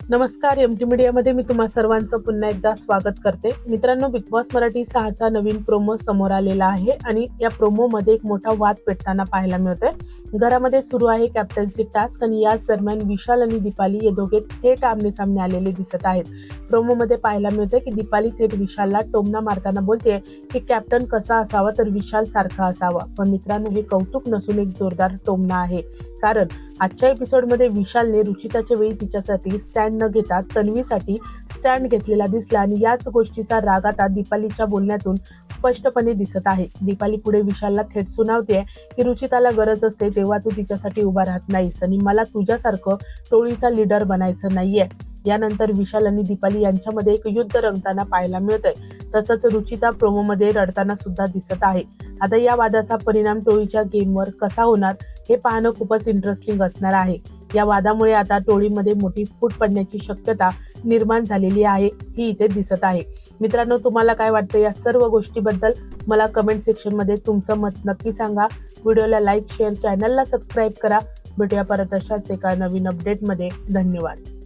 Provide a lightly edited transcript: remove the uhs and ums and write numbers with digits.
नमस्कार. एमटी मीडियामध्ये मी तुम्हा सर्वांचं पुन्हा एकदा स्वागत करते. मित्रांनो, बिग बॉस मराठी 6चा नवीन प्रोमो समोर आलेला आहे आणि या प्रोमोमध्ये एक मोठा वाद पेटताना पाहायला मिळतोय. घरामध्ये सुरू आहे कॅप्टन्सी टास्क आणि याच दरम्यान विशाल आणि दीपाली हे दोघे थेट आमने-सामने आलेले दिसत आहेत. प्रोमोमध्ये पाहायला मिळतंय की दीपाली थेट विशालला टोमणा मारताना बोलते की कॅप्टन कसा असावा तर विशाल सारखा असावा. पण मित्रांनो, हे कौतुक नसून एक जोरदार टोमणा आहे. कारण आजच्या एपिसोडमध्ये विशालने रुचिताच्या वेळी तिच्यासाठी स्टँड न घेता तन्वीसाठी स्टँड घेतलेला दिसला आणि याच गोष्टीचा राग आता दीपालीच्या बोलण्यातून स्पष्टपणे दिसत आहे. दीपाली पुढे विशालला थेट सुनावते की रुचिताला गरज असते तेव्हा तू तिच्यासाठी उभा राहत नाहीस आणि मला तुझ्यासारखं टोळीचा लीडर बनायचं नाहीये. यानंतर विशाल आणि दीपाली यांच्यामध्ये एक युद्ध रंगताना पाहायला मिळतंय. तसंच रुचिता प्रोमोमध्ये रडताना सुद्धा दिसत आहे. आता या वादाचा परिणाम टोळीच्या गेमवर कसा होणार हे पाहणं खूपच इंटरेस्टिंग असणार आहे. या वादामुळे आता टोळीमध्ये मोठी फूट पडण्याची शक्यता निर्माण झालेली आहे ही इथे दिसत आहे. मित्रांनो, तुम्हाला काय वाटतं या सर्व गोष्टीबद्दल मला कमेंट सेक्शनमध्ये तुमचं मत नक्की सांगा. व्हिडिओला लाईक, शेअर, चॅनलला सबस्क्राईब करा. भेटूया परत अशाच एका नवीन अपडेटमध्ये. धन्यवाद.